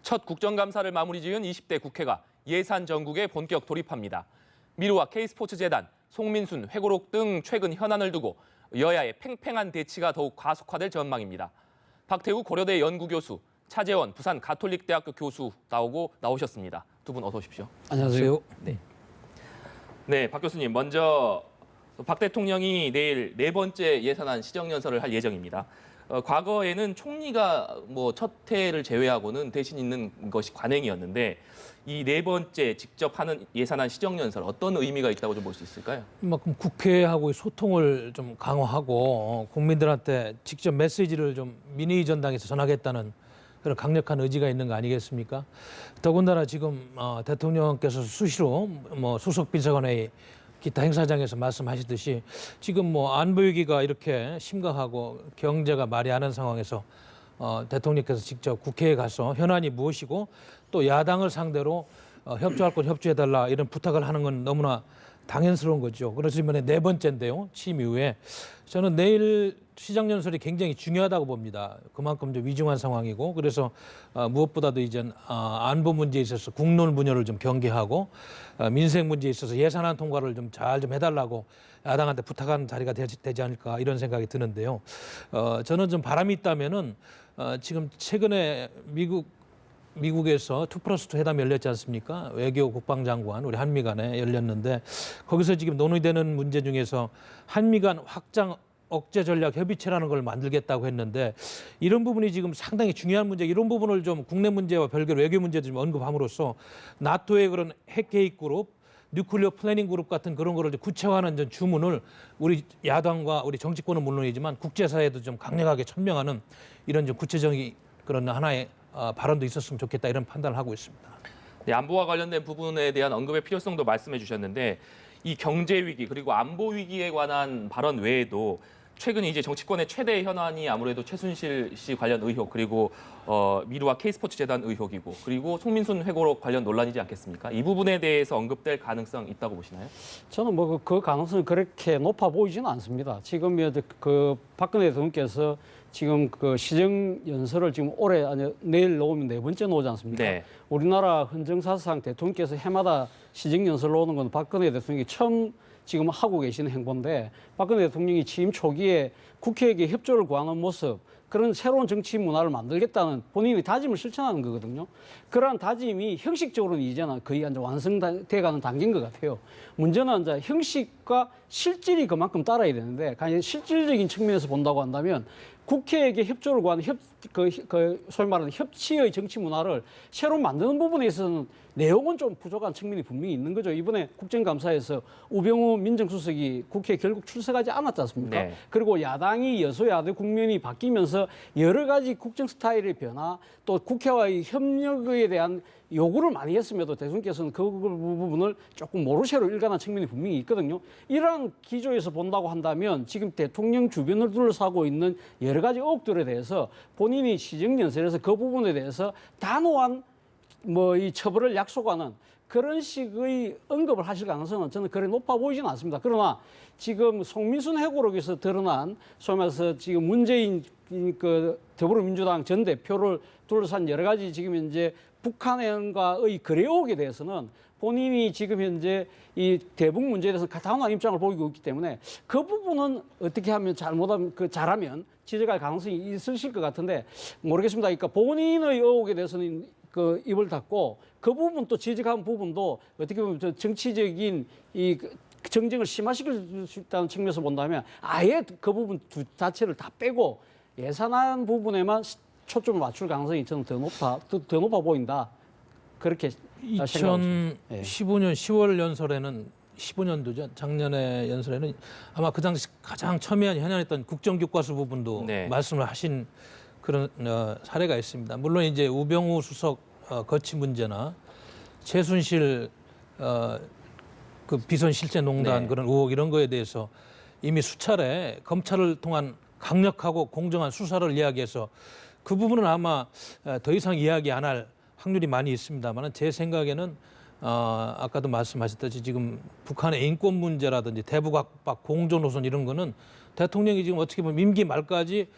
첫 국정감사를 마무리 지은 20대 국회가 예산 전국에 본격 돌입합니다. 미르와 K스포츠재단, 송민순, 회고록 등 최근 현안을 두고 여야의 팽팽한 대치가 더욱 가속화될 전망입니다. 박태우 고려대 연구교수, 차재원 부산 가톨릭대학교 교수 나오셨습니다. 두 분 어서 오십시오. 안녕하세요. 네, 박 교수님, 먼저 박 대통령이 내일 네 번째 예산안 시정연설을 할 예정입니다. 과거에는 총리가 첫 회를 제외하고는 대신 있는 것이 관행이었는데 이 네 번째 직접 하는 예산안 시정연설 어떤 의미가 있다고 좀 볼 수 있을까요? 그만큼 국회하고의 소통을 좀 강화하고 국민들한테 직접 메시지를 좀 민의 전당에서 전하겠다는 그런 강력한 의지가 있는 거 아니겠습니까? 더군다나 지금 대통령께서 수시로 수석 비서관회의 기타 행사장에서 말씀하시듯이 지금 안보 위기가 이렇게 심각하고 경제가 말이 안 하는 상황에서 대통령께서 직접 국회에 가서 현안이 무엇이고 또 야당을 상대로 협조할 건 협조해달라 이런 부탁을 하는 건 너무나 당연스러운 거죠. 그래서 이번에 네 번째인데요. 취임 이후에 저는 내일 시정연설이 굉장히 중요하다고 봅니다. 그만큼 좀 위중한 상황이고 그래서 무엇보다도 이젠 안보 문제에 있어서 국론 분열을 좀 경계하고 민생 문제에 있어서 예산안 통과를 좀 잘 좀 해달라고 야당한테 부탁하는 자리가 되지 않을까 이런 생각이 드는데요. 저는 좀 바람이 있다면은 지금 최근에 미국에서 2+2 회담이 열렸지 않습니까? 외교 국방장관 우리 한미 간에 열렸는데 거기서 지금 논의되는 문제 중에서 한미 간 확장 억제 전략 협의체라는 걸 만들겠다고 했는데 이런 부분이 지금 상당히 중요한 문제, 이런 부분을 좀 국내 문제와 별개로 외교 문제도 좀 언급함으로써 나토의 그런 핵계획 그룹, 뉴클리어 플래닝 그룹 같은 그런 거를 구체화하는 주문을 우리 야당과 우리 정치권은 물론이지만 국제사회도 좀 강력하게 천명하는 이런 좀 구체적인 그런 하나의 발언도 있었으면 좋겠다 이런 판단을 하고 있습니다. 네, 안보와 관련된 부분에 대한 언급의 필요성도 말씀해 주셨는데 이 경제 위기 그리고 안보 위기에 관한 발언 외에도 최근 이제 정치권의 최대 현안이 아무래도 최순실 씨 관련 의혹 그리고 미르와 K스포츠재단 의혹이고 그리고 송민순 회고록 관련 논란이지 않겠습니까? 이 부분에 대해서 언급될 가능성 있다고 보시나요? 저는 그 가능성이 그렇게 높아 보이지는 않습니다. 지금 그 박근혜 대통령께서 지금 그 시정 연설을 지금 올해 아니 내일 놓으면 네 번째 놓지 않습니까? 네. 우리나라 헌정사상 대통령께서 해마다 시정 연설 놓는 건 박근혜 대통령이 처음 지금 하고 계시는 행보인데 박근혜 대통령이 취임 초기에 국회에게 협조를 구하는 모습 그런 새로운 정치 문화를 만들겠다는 본인의 다짐을 실천하는 거거든요. 그러한 다짐이 형식적으로는 이제는 거의 이제 완성돼가는 단계인 것 같아요. 문제는 이제 형식과 실질이 그만큼 따라야 되는데 그냥 실질적인 측면에서 본다고 한다면 국회에게 협조를 구하는 소위 말하는 협치의 정치 문화를 새로 만드는 부분에 있어서는 내용은 좀 부족한 측면이 분명히 있는 거죠. 이번에 국정감사에서 우병우 민정수석이 국회에 결국 출석하지 않았지 않습니까? 네. 그리고 야당이 여소야대 국면이 바뀌면서 여러 가지 국정 스타일의 변화 또 국회와의 협력에 대한 요구를 많이 했음에도 대통령께서는 그 부분을 조금 모르쇠로 일관한 측면이 분명히 있거든요. 이러한 기조에서 본다고 한다면 지금 대통령 주변을 둘러싸고 있는 여러 가지 의혹들에 대해서 본인이 시정연설에서 그 부분에 대해서 단호한 이 처벌을 약속하는 그런 식의 언급을 하실 가능성은 저는 그리 높아 보이지는 않습니다. 그러나 지금 송민순 회고록에서 드러난 소위 말해서 지금 문재인 그 더불어민주당 전 대표를 둘러싼 여러 가지 지금 현재 북한과의 거래 의혹에 대해서는 본인이 지금 현재 이 대북 문제에 대해서 가타운한 입장을 보이고 있기 때문에 그 부분은 어떻게 하면 잘하면 지적할 가능성이 있으실 것 같은데 모르겠습니다. 그러니까 본인의 의혹에 대해서는 그 입을 닫고 그 부분 또 지적한 부분도 어떻게 보면 정치적인 이 정쟁을 심화시킬 수 있다는 측면에서 본다면 아예 그 부분 자체를 다 빼고 예산안 부분에만 초점을 맞출 가능성이 저는 더 높아 보인다. 그렇게 2015년 10월 연설에는 15년도죠. 작년에 연설에는 아마 그 당시 가장 첨예한 현안했던 국정교과서 부분도 말씀을 하신 그런 사례가 있습니다. 물론 이제 우병우 수석 거취 문제나 최순실 그 비선 실제 농단 그런 의혹 이런 거에 대해서 이미 수차례 검찰을 통한 강력하고 공정한 수사를 이야기해서 그 부분은 아마 더 이상 이야기 안 할 확률이 많이 있습니다만 제 생각에는 아까도 말씀하셨듯이 지금 북한의 인권 문제라든지 대북 압박, 공조 노선 이런 거는 대통령이 지금 어떻게 보면 임기 말까지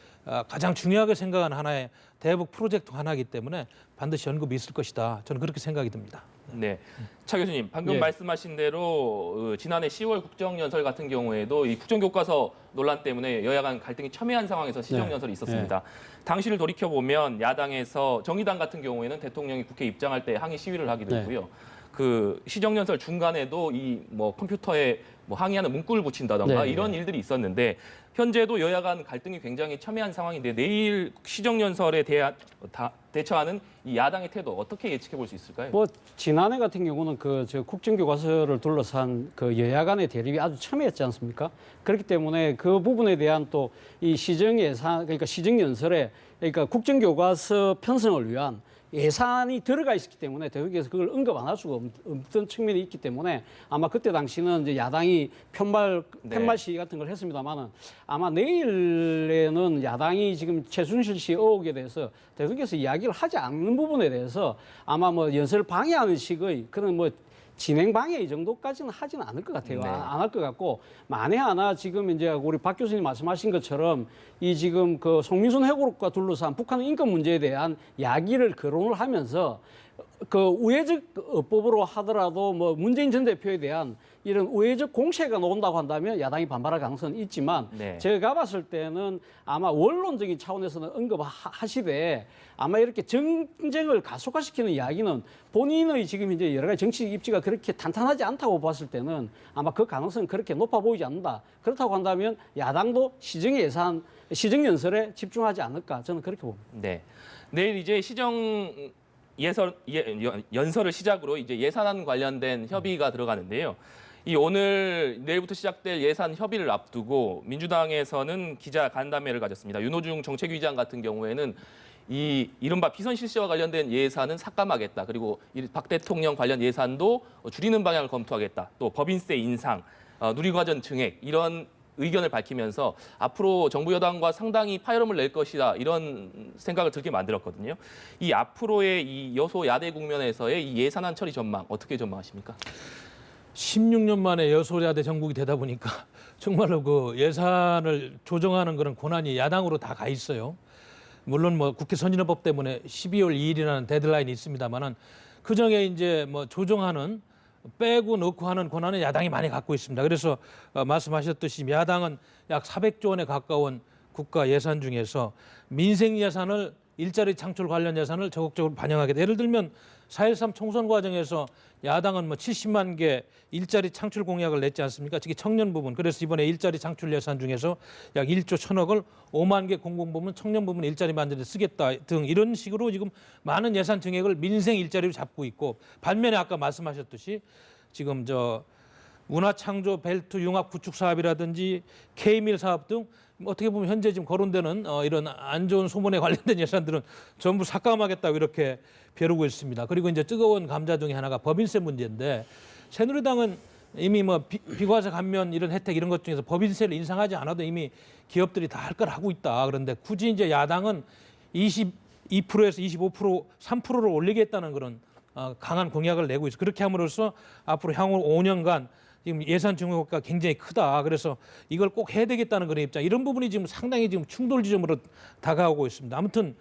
가장 중요하게 생각하는 하나의 대북 프로젝트 하나이기 때문에 반드시 언급이 있을 것이다. 저는 그렇게 생각이 듭니다. 네, 차 교수님 방금 예. 말씀하신 대로 지난해 10월 국정연설 같은 경우에도 이 국정교과서 논란 때문에 여야 간 갈등이 첨예한 상황에서 시정연설이 있었습니다. 당시를 돌이켜 보면 야당에서 정의당 같은 경우에는 대통령이 국회 입장할 때 항의 시위를 하기도 했고요. 그 시정연설 중간에도 이 뭐 컴퓨터에 뭐 항의하는 문구를 붙인다던가 네. 이런 일들이 있었는데 현재도 여야 간 갈등이 굉장히 첨예한 상황인데 내일 시정연설에 대처하는 이 야당의 태도 어떻게 예측해 볼 수 있을까요? 뭐 지난해 같은 경우는 그 저 국정교과서를 둘러싼 그 여야 간의 대립이 아주 첨예했지 않습니까? 그렇기 때문에 그 부분에 대한 또 이 시정 예산 그러니까 시정 연설에 그러니까 국정교과서 편성을 위한 예산이 들어가 있었기 때문에 대통령께서 그걸 언급 안 할 수가 없던 측면이 있기 때문에 아마 그때 당시는 이제 야당이 편말 시위 같은 걸 했습니다만은 아마 내일에는 야당이 지금 최순실 씨 의혹에 대해서 대통령께서 이야기를 하지 않는 부분에 대해서 아마 뭐 연설을 방해하는 식의 그런 뭐 진행 방해 이 정도까지는 하지는 않을 것 같아요. 네. 안 할 것 같고 만에 하나 지금 이제 우리 박 교수님 말씀하신 것처럼 이 지금 그 송민순 회고록과 둘러싼 북한 인권 문제에 대한 이야기를 거론을 하면서 그 우회적 어법으로 하더라도 뭐 문재인 전 대표에 대한 이런 우회적 공세가 나온다고 한다면 야당이 반발할 가능성은 있지만 네. 제가 봤을 때는 아마 원론적인 차원에서는 언급하시되 아마 이렇게 정쟁을 가속화시키는 이야기는 본인의 지금 이제 여러 가지 정치 입지가 그렇게 탄탄하지 않다고 봤을 때는 아마 그 가능성은 그렇게 높아 보이지 않는다. 그렇다고 한다면 야당도 시정 연설에 집중하지 않을까 저는 그렇게 봅니다. 네, 내일 이제 연설을 시작으로 이제 예산안 관련된 협의가 들어가는데요. 이 오늘 내일부터 시작될 예산 협의를 앞두고 민주당에서는 기자 간담회를 가졌습니다. 윤호중 정책위의장 같은 경우에는 이 이른바 비선 실세와 관련된 예산은 삭감하겠다. 그리고 박 대통령 관련 예산도 줄이는 방향을 검토하겠다. 또 법인세 인상, 누리과정 증액 이런 의견을 밝히면서 앞으로 정부 여당과 상당히 파열음을 낼 것이다 이런 생각을 들게 만들었거든요. 이 앞으로의 이 여소야대 국면에서의 이 예산안 처리 전망 어떻게 전망하십니까? 16년 만에 여소야대 정국이 되다 보니까 정말로 그 예산을 조정하는 그런 권한이 야당으로 다 가 있어요. 물론 뭐 국회 선진화법 때문에 12월 2일이라는 데드라인이 있습니다만은 그 중에 이제 뭐 조정하는 빼고 넣고 하는 권한은 야당이 많이 갖고 있습니다. 그래서 말씀하셨듯이 야당은 약 400조 원에 가까운 국가 예산 중에서 민생 예산을 일자리 창출 관련 예산을 적극적으로 반영하게 돼. 예를 들면 4.13 총선 과정에서 야당은 뭐 70만 개 일자리 창출 공약을 냈지 않습니까? 특히 청년 부분. 그래서 이번에 일자리 창출 예산 중에서 약 1조 1,000억을 5만 개 공공부문, 청년 부문 일자리 만드는 데 쓰겠다 등 이런 식으로 지금 많은 예산 증액을 민생 일자리로 잡고 있고 반면에 아까 말씀하셨듯이 지금 문화창조 벨트 융합 구축 사업이라든지 K밀 사업 등 어떻게 보면 현재 지금 거론되는 이런 안 좋은 소문에 관련된 예산들은 전부 삭감하겠다고 이렇게 벼르고 있습니다. 그리고 이제 뜨거운 감자 중에 하나가 법인세 문제인데 새누리당은 이미 뭐 비과세 감면 이런 혜택 이런 것 중에서 법인세를 인상하지 않아도 이미 기업들이 다 할 걸 하고 있다. 그런데 굳이 이제 야당은 22%에서 25%, 3%를 올리겠다는 그런 강한 공약을 내고 있어. 그렇게 함으로써 앞으로 향후 5년간 지금 예산 증액효과가 굉장히 크다. 그래서 이걸 꼭 해야 되겠다는 그런 입장. 이런 부분이 지금 상당히 지금 충돌 지점으로 다가오고 있습니다. 아무튼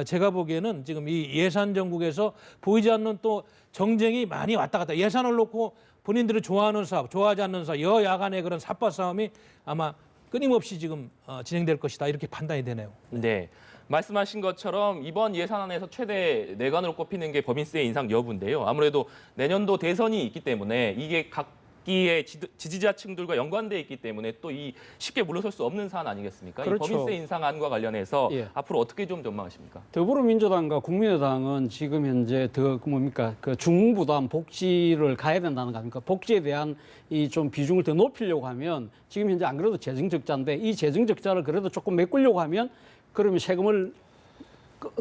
제가 보기에는 지금 이 예산 정국에서 보이지 않는 또 정쟁이 많이 왔다 갔다. 예산을 놓고 본인들이 좋아하는 사업, 좋아하지 않는 사업, 여야 간의 그런 삿바 싸움이 아마 끊임없이 지금 진행될 것이다. 이렇게 판단이 되네요. 네. 말씀하신 것처럼 이번 예산안에서 최대 내관으로 꼽히는 게 법인세 인상 여부인데요. 아무래도 내년도 대선이 있기 때문에 이게 각기의 지지자층들과 연관돼 있기 때문에 또 이 쉽게 물러설 수 없는 사안 아니겠습니까? 그렇죠. 이 법인세 인상안과 관련해서 예. 앞으로 어떻게 좀 전망하십니까? 더불어민주당과 국민의당은 지금 현재 그 중부담 복지를 가야 된다는 거 아닙니까? 복지에 대한 이 좀 비중을 더 높이려고 하면 지금 현재 안 그래도 재정 적자인데 이 재정 적자를 그래도 조금 메꾸려고 하면 그러면 세율을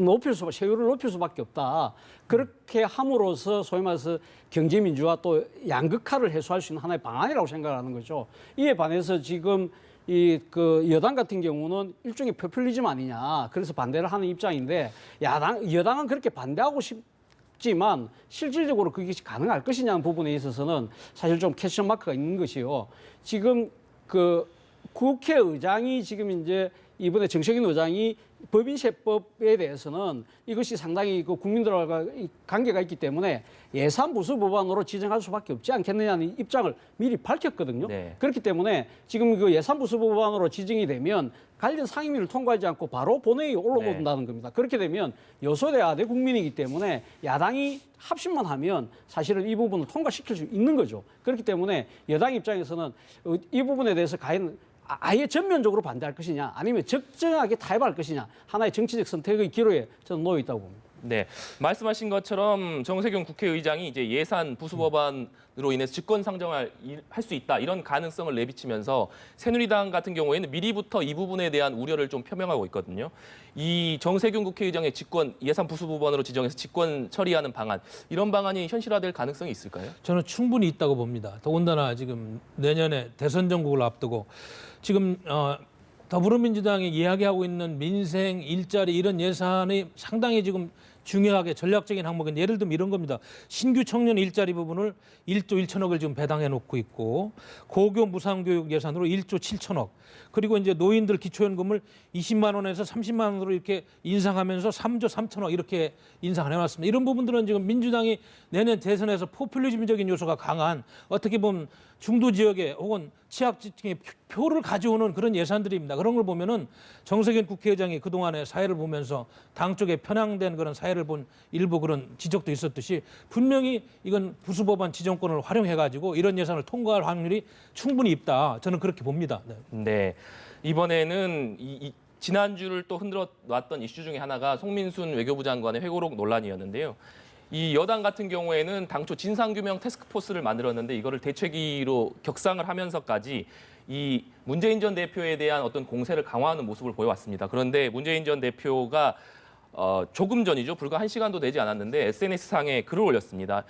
높일 수밖에 없다. 그렇게 함으로써 소위 말해서 경제 민주화 또 양극화를 해소할 수 있는 하나의 방안이라고 생각하는 거죠. 이에 반해서 지금 여당 같은 경우는 일종의 포퓰리즘 아니냐. 그래서 반대를 하는 입장인데 여당은 그렇게 반대하고 싶지만 실질적으로 그게 가능할 것이냐는 부분에 있어서는 사실 좀 퀘스천 마크가 있는 것이요. 지금 국회의장이 지금 이제 이번에 정세균 의장이 법인세법에 대해서는 이것이 상당히 그 국민들과 관계가 있기 때문에 예산부수 법안으로 지정할 수밖에 없지 않겠느냐는 입장을 미리 밝혔거든요. 네. 그렇기 때문에 지금 그 예산부수 법안으로 지정이 되면 관련 상임위를 통과하지 않고 바로 본회의에 올라온다는 겁니다. 그렇게 되면 여소대 아대 국민이기 때문에 야당이 합심만 하면 사실은 이 부분을 통과시킬 수 있는 거죠. 그렇기 때문에 여당 입장에서는 이 부분에 대해서 과연 아예 전면적으로 반대할 것이냐 아니면 적정하게 타협할 것이냐 하나의 정치적 선택의 기로에 저는 놓여 있다고 봅니다. 네, 말씀하신 것처럼 정세균 국회의장이 이제 예산 부수 법안으로 인해서 직권 상정할 할 수 있다 이런 가능성을 내비치면서 새누리당 같은 경우에는 미리부터 이 부분에 대한 우려를 좀 표명하고 있거든요. 이 정세균 국회의장의 직권 예산 부수 법안으로 지정해서 직권 처리하는 방안 이런 방안이 현실화될 가능성이 있을까요? 저는 충분히 있다고 봅니다. 더군다나 지금 내년에 대선 정국을 앞두고 지금 더불어민주당이 이야기하고 있는 민생, 일자리 이런 예산이 상당히 지금 중요하게 전략적인 항목인데 예를 들면 이런 겁니다. 신규 청년 일자리 부분을 1조 1천억을 지금 배당해 놓고 있고 고교 무상교육 예산으로 1조 7천억 그리고 이제 노인들 기초연금을 20만 원에서 30만 원으로 이렇게 인상하면서 3조 3천억 이렇게 인상을 해놨습니다. 이런 부분들은 지금 민주당이 내년 대선에서 포퓰리즘적인 요소가 강한 어떻게 보면 중도 지역에 혹은 취약지층의 표를 가져오는 그런 예산들입니다. 그런 걸 보면은 정세균 국회의장이 그동안의 사회를 보면서 당 쪽에 편향된 그런 사회를 본 일부 그런 지적도 있었듯이 분명히 이건 부수법안 지정권을 활용해가지고 이런 예산을 통과할 확률이 충분히 있다. 저는 그렇게 봅니다. 네. 네, 이번에는 지난주를 또 흔들어 놨던 이슈 중에 하나가 송민순 외교부 장관의 회고록 논란이었는데요. 이 여당 같은 경우에는 당초 진상규명 태스크포스를 만들었는데 이거를 대책위로 격상을 하면서까지 이 문재인 전 대표에 대한 어떤 공세를 강화하는 모습을 보여왔습니다. 그런데 문재인 전 대표가 조금 전이죠. 불과 1시간도 되지 않았는데 SNS상에 글을 올렸습니다.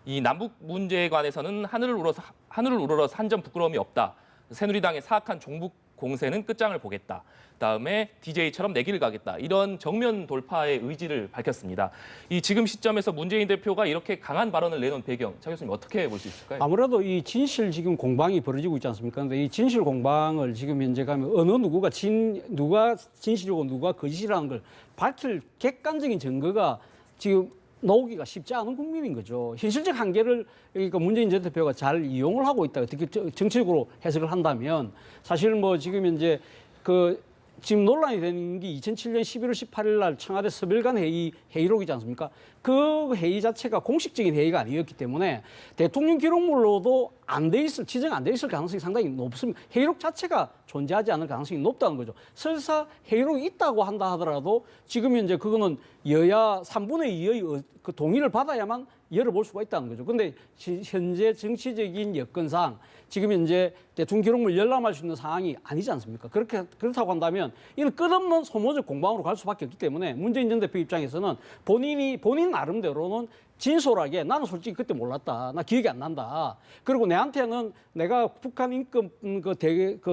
이 남북 문제에 관해서는 하늘을 우러러서 한 점 부끄러움이 없다. 새누리당의 사악한 종북 공세는 끝장을 보겠다. 그다음에 DJ처럼 내 길을 가겠다. 이런 정면 돌파의 의지를 밝혔습니다. 이 지금 시점에서 문재인 대표가 이렇게 강한 발언을 내놓은 배경, 차 교수님 어떻게 볼 수 있을까요? 아무래도 이 진실 지금 공방이 벌어지고 있지 않습니까? 그런데 이 진실 공방을 지금 현재 가면 어느 누가 진실이고 누가 거짓이라는 걸 밝힐 객관적인 증거가 지금 나오기가 쉽지 않은 국민인 거죠. 현실적 한계를 그러니까 문재인 전 대표가 잘 이용을 하고 있다. 어떻게 정치적으로 해석을 한다면 사실 뭐 지금 이제 지금 논란이 된 게 2007년 11월 18일 날 청와대 서별관 회의록이지 않습니까? 그 회의 자체가 공식적인 회의가 아니었기 때문에 대통령 기록물로도 지정 안 돼 있을 가능성이 상당히 높습니다. 회의록 자체가 존재하지 않을 가능성이 높다는 거죠. 설사 회의록이 있다고 한다 하더라도 지금 현재 그거는 여야 3분의 2의 그 동의를 받아야만 열어볼 수가 있다는 거죠. 근데 현재 정치적인 여건상 지금 현재 대통령 기록물 열람할 수 있는 상황이 아니지 않습니까? 그렇다고 한다면 이는 끝없는 소모적 공방으로 갈 수밖에 없기 때문에 문재인 전 대표 입장에서는 본인 나름대로는 진솔하게 나는 솔직히 그때 몰랐다. 나 기억이 안 난다. 그리고 내한테는 내가 북한 인권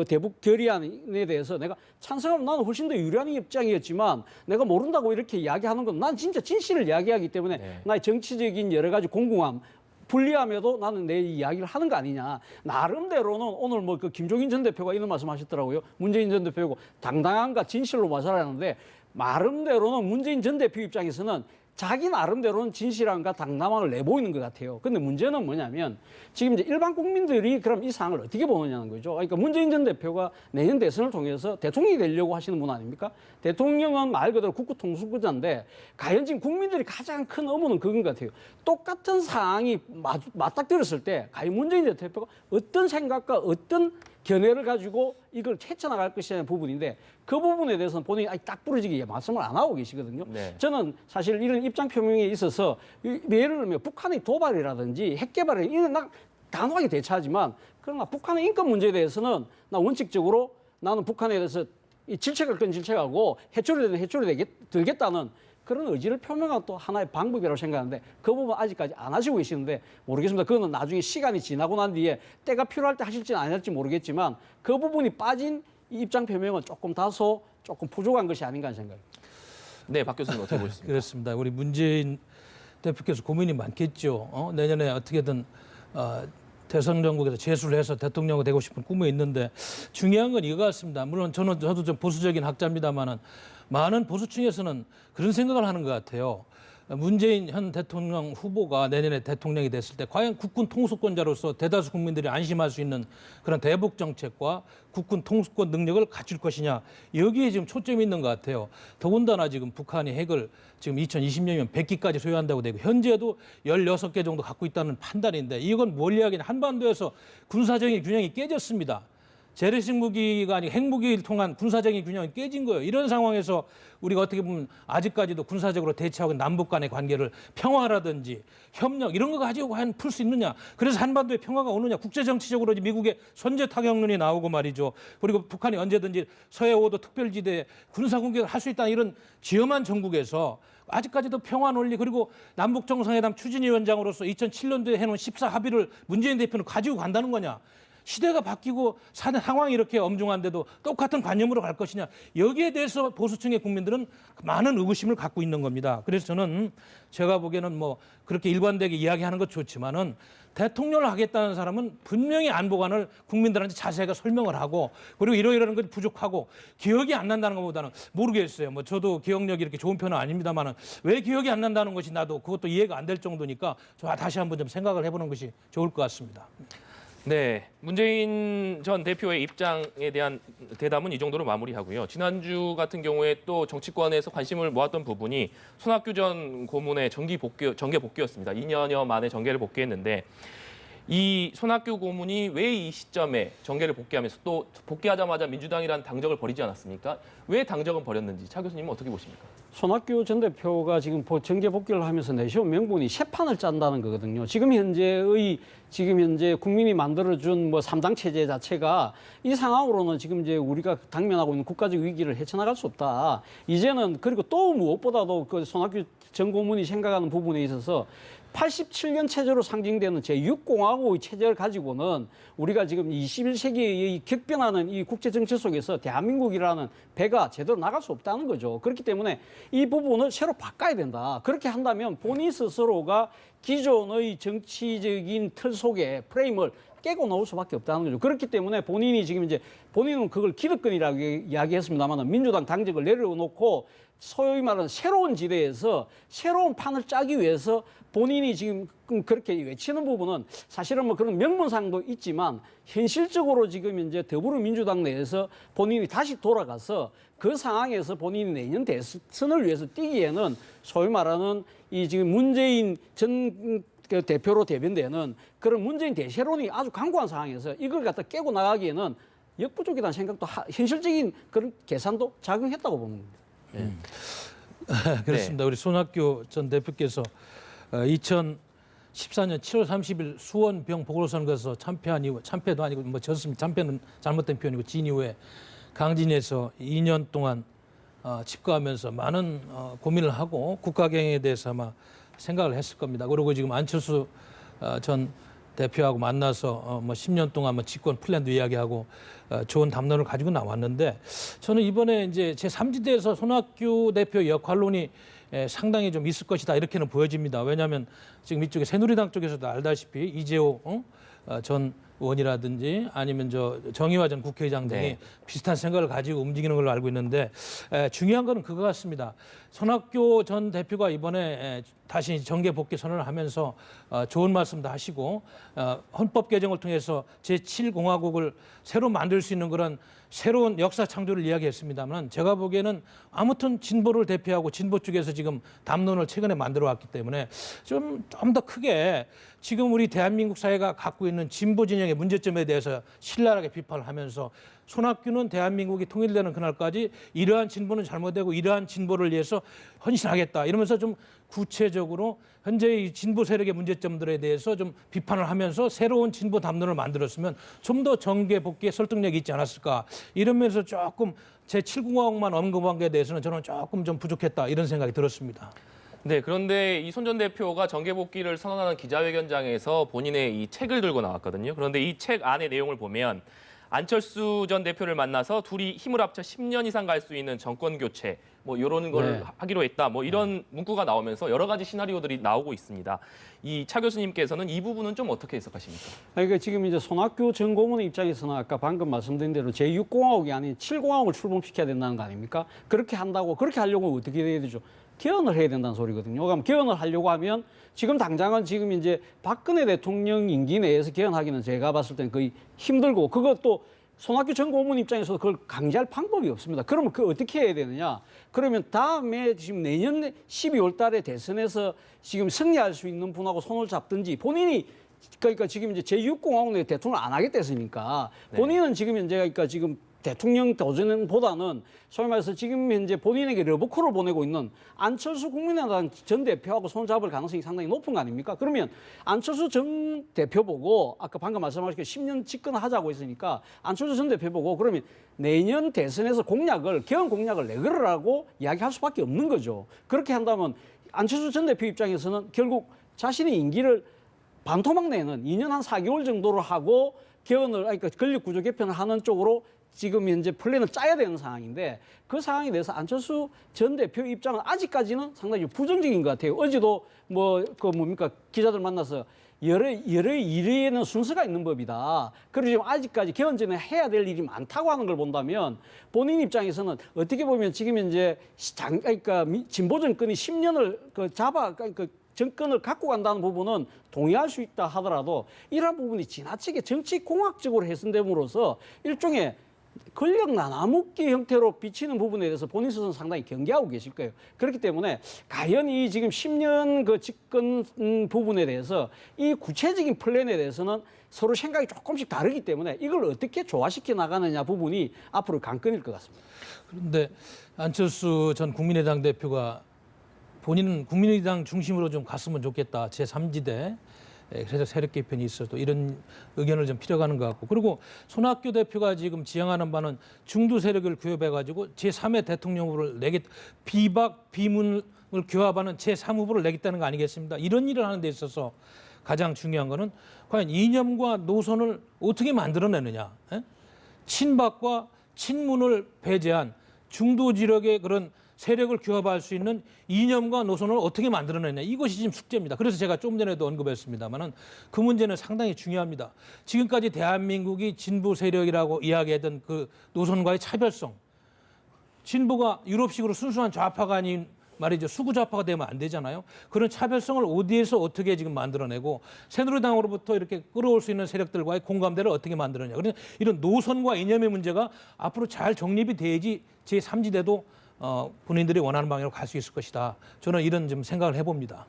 대북 결의안에 대해서 내가 찬성하면 나는 훨씬 더 유리한 입장이었지만 내가 모른다고 이렇게 이야기하는 건 난 진짜 진실을 이야기하기 때문에 네. 나의 정치적인 여러 가지 공공함 불리함에도 나는 내 이야기를 하는 거 아니냐. 나름대로는 오늘 뭐 그 김종인 전 대표가 이런 말씀하셨더라고요. 문재인 전 대표고 당당함과 진실로 말하라는데 나름대로는 문재인 전 대표 입장에서는 자기 나름대로는 진실함과 당당함을 내보이는 것 같아요. 근데 문제는 뭐냐면 지금 이제 일반 국민들이 그럼 이 상황을 어떻게 보느냐는 거죠. 그러니까 문재인 전 대표가 내년 대선을 통해서 대통령이 되려고 하시는 분 아닙니까? 대통령은 말 그대로 국가 통수권자인데 과연 지금 국민들이 가장 큰 의문은 그건 것 같아요. 똑같은 상황이 맞닥뜨렸을 때 과연 문재인 전 대표가 어떤 생각과 어떤 견해를 가지고 이걸 헤쳐나갈 것이라는 부분인데 그 부분에 대해서는 본인이 딱 부러지게 말씀을 안 하고 계시거든요. 네. 저는 사실 이런 입장 표명에 있어서 예를 들면 북한의 도발이라든지 핵 개발에 이는 나 단호하게 대처하지만 그러나 북한의 인권 문제에 대해서는 나 원칙적으로 나는 북한에 대해서 질책할 건 질책하고 해초리 되는 해초리 들겠다는 그런 의지를 표명한 또 하나의 방법이라고 생각하는데 그 부분 아직까지 안 하시고 계시는데 모르겠습니다. 그거는 나중에 시간이 지나고 난 뒤에 때가 필요할 때 하실지는 안 할지 모르겠지만 그 부분이 빠진 이 입장 표명은 조금 부족한 것이 아닌가 하는 생각입니다. 네, 박 교수님 어떻게 보셨습니까? 그렇습니다. 우리 문재인 대표께서 고민이 많겠죠. 내년에 어떻게든 대선 정국에서 재수를 해서 대통령이 되고 싶은 꿈이 있는데 중요한 건 이거 같습니다. 물론 저도 좀 보수적인 학자입니다만은 많은 보수층에서는 그런 생각을 하는 것 같아요. 문재인 현 대통령 후보가 내년에 대통령이 됐을 때 과연 국군 통수권자로서 대다수 국민들이 안심할 수 있는 그런 대북 정책과 국군 통수권 능력을 갖출 것이냐 여기에 지금 초점이 있는 것 같아요. 더군다나 지금 북한이 핵을 지금 2020년이면 100기까지 소유한다고 되고 현재도 16개 정도 갖고 있다는 판단인데 이건 뭘 이야기냐 한반도에서 군사적인 균형이 깨졌습니다. 재래식 무기가 아니고 핵무기를 통한 군사적인 균형이 깨진 거예요. 이런 상황에서 우리가 어떻게 보면 아직까지도 군사적으로 대치하고 남북 간의 관계를 평화라든지 협력 이런 거 가지고 과연 풀 수 있느냐. 그래서 한반도에 평화가 오느냐. 국제정치적으로 미국의 선제 타격론이 나오고 말이죠. 그리고 북한이 언제든지 서해 5도 특별지대에 군사공격을 할 수 있다는 이런 지엄한 정국에서 아직까지도 평화 논리 그리고 남북 정상회담 추진위원장으로서 2007년도에 해놓은 14합의를 문재인 대표는 가지고 간다는 거냐. 시대가 바뀌고 상황이 이렇게 엄중한데도 똑같은 관념으로 갈 것이냐. 여기에 대해서 보수층의 국민들은 많은 의구심을 갖고 있는 겁니다. 그래서 저는 제가 보기에는 뭐 그렇게 일관되게 이야기하는 것 좋지만은 대통령을 하겠다는 사람은 분명히 안보관을 국민들한테 자세하게 설명을 하고 그리고 이러이러한 것이 부족하고 기억이 안 난다는 것보다는 모르겠어요. 뭐 저도 기억력이 이렇게 좋은 편은 아닙니다만은 왜 기억이 안 난다는 것이 나도 그것도 이해가 안 될 정도니까 다시 한번 좀 생각을 해보는 것이 좋을 것 같습니다. 네, 문재인 전 대표의 입장에 대한 대담은 이 정도로 마무리하고요. 지난주 같은 경우에 또 정치권에서 관심을 모았던 부분이 손학규 전 고문의 정계 복귀였습니다. 2년여 만에 정계를 복귀했는데 이 손학규 고문이 왜 이 시점에 정계를 복귀하면서 또 복귀하자마자 민주당이라는 당적을 버리지 않았습니까? 왜 당적은 버렸는지 차 교수님은 어떻게 보십니까? 손학규 전 대표가 지금 정계 복귀를 하면서 내세운 명분이 새 판을 짠다는 거거든요. 지금 현재 국민이 만들어준 뭐 3당 체제 자체가 이 상황으로는 지금 이제 우리가 당면하고 있는 국가적 위기를 헤쳐나갈 수 없다. 이제는 그리고 또 무엇보다도 그 손학규 전 고문이 생각하는 부분에 있어서 87년 체제로 상징되는 제6공화국의 체제를 가지고는 우리가 지금 21세기의 격변하는 이 국제정치 속에서 대한민국이라는 배가 제대로 나갈 수 없다는 거죠. 그렇기 때문에 이 부분을 새로 바꿔야 된다. 그렇게 한다면 본인 스스로가 기존의 정치적인 틀 속에 프레임을 깨고 나올 수밖에 없다는 거죠. 그렇기 때문에 본인은 그걸 기득권이라고 이야기했습니다만 민주당 당적을 내려놓고 소위 말하는 새로운 지대에서 새로운 판을 짜기 위해서 본인이 지금 그렇게 외치는 부분은 사실은 뭐 그런 명분상도 있지만 현실적으로 지금 이제 더불어민주당 내에서 본인이 다시 돌아가서 그 상황에서 본인이 내년 대선을 위해서 뛰기에는 소위 말하는 이 지금 문재인 전 대표로 대변되는 그런 문재인 대세론이 아주 강고한 상황에서 이걸 갖다 깨고 나가기에는 역부족이라는 생각도 현실적인 그런 계산도 작용했다고 보는 겁니다. 그렇습니다. 우리 손학규 전 대표께서 2014년 7월 30일 수원병 보궐선거에서 참패도 아니고 뭐 졌습니다. 참패는 잘못된 표현이고 진 이후에 강진에서 2년 동안 집거하면서 많은 고민을 하고 국가경영에 대해서 아마 생각을 했을 겁니다. 그리고 지금 안철수 전 대표하고 만나서 뭐 10년 동안 뭐 집권 플랜도 이야기하고 좋은 담론을 가지고 나왔는데 저는 이번에 이제 제3지대에서 손학규 대표 역할론이 상당히 좀 있을 것이다 이렇게는 보여집니다. 왜냐하면 지금 이쪽에 새누리당 쪽에서도 알다시피 이재호 전 의원이라든지 아니면 정의화 전 국회의장 등이 비슷한 생각을 가지고 움직이는 걸로 알고 있는데 중요한 거는 그거 같습니다. 손학규 전 대표가 이번에 다시 정계 복귀 선언을 하면서 좋은 말씀도 하시고 헌법 개정을 통해서 제7공화국을 새로 만들 수 있는 그런 새로운 역사 창조를 이야기했습니다만 제가 보기에는 아무튼 진보를 대표하고 진보 쪽에서 지금 담론을 최근에 만들어 왔기 때문에 좀 더 크게 지금 우리 대한민국 사회가 갖고 있는 진보 진영의 문제점에 대해서 신랄하게 비판을 하면서 손학규는 대한민국이 통일되는 그날까지 이러한 진보는 잘못되고 이러한 진보를 위해서 헌신하겠다 이러면서 좀 구체적으로 현재의 진보 세력의 문제점들에 대해서 좀 비판을 하면서 새로운 진보 담론을 만들었으면 좀 더 정계 복귀에 설득력이 있지 않았을까 이런 면에서 조금 제7공화국만 언급한 것에 대해서는 저는 조금 좀 부족했다 이런 생각이 들었습니다. 네, 그런데 이 손 전 대표가 정계 복귀를 선언하는 기자회견장에서 본인의 이 책을 들고 나왔거든요. 그런데 이 책 안의 내용을 보면 안철수 전 대표를 만나서 둘이 힘을 합쳐 10년 이상 갈 수 있는 정권 교체 뭐 이런 걸 네. 하기로 했다. 뭐 이런 문구가 나오면서 여러 가지 시나리오들이 나오고 있습니다. 이 차 교수님께서는 이 부분은 좀 어떻게 해석하십니까? 그러니까 지금 이제 손학규 전 고문의 입장에서는 아까 방금 말씀드린 대로 제6공화국이 아닌 7공화국을 출범시켜야 된다는 거 아닙니까? 그렇게 한다고 그렇게 하려고 어떻게 해야 되죠? 개헌을 해야 된다는 소리거든요. 그럼 개헌을 하려고 하면 지금 당장은 지금 이제 박근혜 대통령 임기 내에서 개헌하기는 제가 봤을 때는 거의 힘들고 그것도 손학규 전 고문 입장에서도 그걸 강제할 방법이 없습니다. 그러면 그 어떻게 해야 되느냐? 그러면 다음에 지금 내년 12월 달에 대선에서 지금 승리할 수 있는 분하고 손을 잡든지 본인이 그러니까 지금 이제 제6공화국 내 대통령을 안 하겠다했으니까 본인은 지금 현재 그러니까 지금 대통령 도전보다는 소위 말해서 지금 현재 본인에게 러브콜을 보내고 있는 안철수 국민의당 전 대표하고 손잡을 가능성이 상당히 높은 거 아닙니까? 그러면 안철수 전 대표 보고 아까 방금 말씀하신 10년 집권을 하자고 했으니까 안철수 전 대표 보고 그러면 내년 대선에서 개헌 공약을 내걸으라고 이야기할 수밖에 없는 거죠. 그렇게 한다면 안철수 전 대표 입장에서는 결국 자신의 임기를 반토막 내는 2년 한 4개월 정도를 하고 개헌을 그러니까 권력 구조 개편을 하는 쪽으로 지금 현재 플랜을 짜야 되는 상황인데 그 상황에 대해서 안철수 전 대표 입장은 아직까지는 상당히 부정적인 것 같아요. 어제도 기자들 만나서 여러 일에는 순서가 있는 법이다. 그리고 지금 아직까지 개헌 전에 해야 될 일이 많다고 하는 걸 본다면 본인 입장에서는 어떻게 보면 지금 현재 그러니까 진보 정권이 10년을 정권을 갖고 간다는 부분은 동의할 수 있다 하더라도 이러한 부분이 지나치게 정치 공학적으로 해석됨으로써 일종의 권력 나눠먹기 형태로 비치는 부분에 대해서 본인 스스로는 상당히 경계하고 계실 거예요. 그렇기 때문에 과연 이 지금 10년 그 집권 부분에 대해서 이 구체적인 플랜에 대해서는 서로 생각이 조금씩 다르기 때문에 이걸 어떻게 조화시켜 나가느냐 부분이 앞으로 관건일 것 같습니다. 그런데 안철수 전 국민의당 대표가 본인은 국민의당 중심으로 좀 갔으면 좋겠다. 제3지대. 그래서 세력 개편이 있어도 이런 의견을 좀 필요가는 것 같고 그리고 손학규 대표가 지금 지향하는 바는 중도 세력을 규합해가지고 제3의 대통령 후보를 비박 비문을 규합하는 제3 후보를 내겠다는 거 아니겠습니까? 이런 일을 하는 데 있어서 가장 중요한 거는 과연 이념과 노선을 어떻게 만들어내느냐. 친박과 친문을 배제한 중도 지역의 그런 세력을 규합할 수 있는 이념과 노선을 어떻게 만들어내냐. 이것이 지금 숙제입니다. 그래서 제가 좀 전에도 언급했습니다마는 그 문제는 상당히 중요합니다. 지금까지 대한민국이 진보 세력이라고 이야기했던 그 노선과의 차별성. 진보가 유럽식으로 순수한 좌파가 아닌 말이죠. 수구 좌파가 되면 안 되잖아요. 그런 차별성을 어디에서 어떻게 지금 만들어내고 새누리당으로부터 이렇게 끌어올 수 있는 세력들과의 공감대를 어떻게 만들어내냐. 그래서 이런 노선과 이념의 문제가 앞으로 잘 정립이 돼야지 제3지대도 본인들이 원하는 방향으로 갈 수 있을 것이다. 저는 이런 좀 생각을 해봅니다.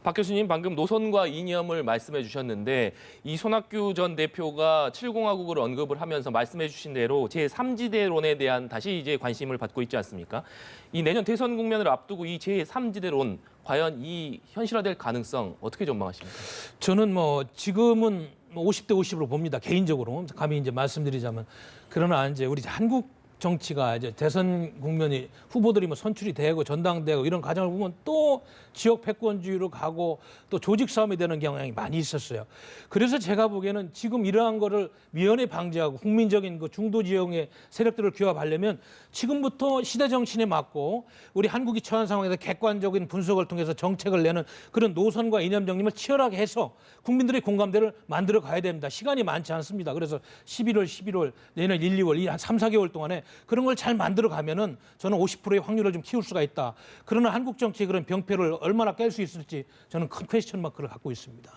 박 교수님 방금 노선과 이념을 말씀해 주셨는데 이 손학규 전 대표가 7공화국을 언급을 하면서 말씀해 주신 대로 제3지대론에 대한 다시 이제 관심을 받고 있지 않습니까? 이 내년 대선 국면을 앞두고 이 제3지대론 과연 이 현실화될 가능성 어떻게 전망하십니까? 저는 지금은 50대 50으로 봅니다. 개인적으로 감히 이제 말씀드리자면 그러나 이제 우리 한국 정치가 이제 대선 국면이 후보들이 선출이 되고 전당되고 이런 과정을 보면 또 지역 패권주의로 가고 또 조직 싸움이 되는 경향이 많이 있었어요. 그래서 제가 보기에는 지금 이러한 거를 미연에 방지하고 국민적인 그 중도 지역의 세력들을 규합하려면 지금부터 시대 정신에 맞고 우리 한국이 처한 상황에서 객관적인 분석을 통해서 정책을 내는 그런 노선과 이념 정립을 치열하게 해서 국민들의 공감대를 만들어 가야 됩니다. 시간이 많지 않습니다. 그래서 11월, 내년 1, 2월 이 한 3, 4개월 동안에 그런 걸 잘 만들어 가면은 저는 50%의 확률을 좀 키울 수가 있다. 그러나 한국 정치의 그런 병폐를 얼마나 깰 수 있을지 저는 큰 퀘스천 마크를 갖고 있습니다.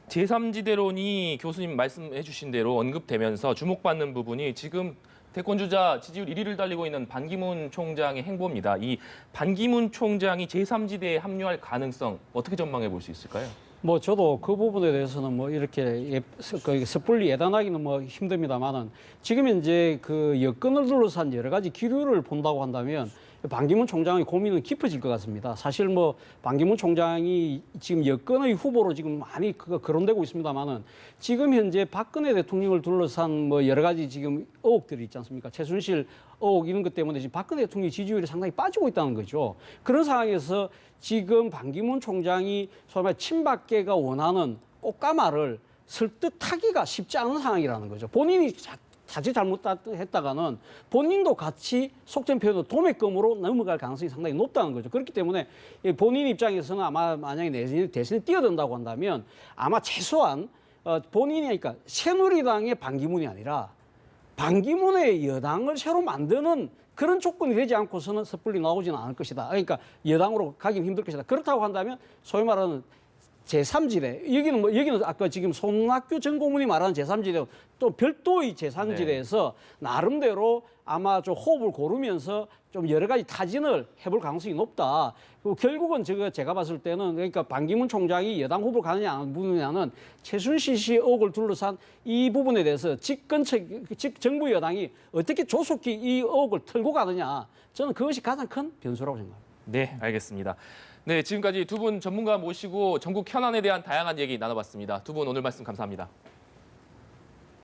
제3지대론이 교수님 말씀해 주신 대로 언급되면서 주목받는 부분이 지금 대권주자 지지율 1위를 달리고 있는 반기문 총장의 행보입니다. 이 반기문 총장이 제3지대에 합류할 가능성 어떻게 전망해 볼 수 있을까요? 저도 그 부분에 대해서는 이렇게 섣불리 예단하기는 힘듭니다만은 지금 현재 그 여건을 둘러싼 여러 가지 기류를 본다고 한다면 반기문 총장의 고민은 깊어질 것 같습니다. 사실 반기문 총장이 지금 여건의 후보로 지금 많이 거론되고 있습니다만은 지금 현재 박근혜 대통령을 둘러싼 여러 가지 지금 의혹들이 있지 않습니까? 최순실 의혹 이런 것 때문에 지금 박근혜 대통령의 지지율이 상당히 빠지고 있다는 거죠. 그런 상황에서 지금 반기문 총장이 정말 친박계가 원하는 꽃가마를 설득하기가 쉽지 않은 상황이라는 거죠. 본인이 자칫 잘못했다가는 본인도 같이 속된 표현으로 도매금으로 넘어갈 가능성이 상당히 높다는 거죠. 그렇기 때문에 본인 입장에서는 아마 만약에 내년 대선에 뛰어든다고 한다면 아마 최소한 본인이 그러니까 새누리당의 반기문이 아니라 반기문의 여당을 새로 만드는 그런 조건이 되지 않고서는 섣불리 나오지는 않을 것이다. 그러니까 여당으로 가긴 힘들 것이다. 그렇다고 한다면 소위 말하는 제3지대 여기는 아까 지금 손학규 전 고문이 말하는 제3지대 또 별도의 제3지대에서 나름대로 아마 좀 호흡을 고르면서 좀 여러 가지 타진을 해볼 가능성이 높다. 그리고 결국은 제가 봤을 때는 그러니까 반기문 총장이 여당 후보를 가느냐 안 부느냐는 최순실 씨 의혹을 둘러싼 이 부분에 대해서 정부 여당이 어떻게 조속히 이 의혹을 털고 가느냐 저는 그것이 가장 큰 변수라고 생각합니다. 네, 알겠습니다. 네, 지금까지 두 분 전문가 모시고 전국 현안에 대한 다양한 얘기 나눠봤습니다. 두 분 오늘 말씀 감사합니다.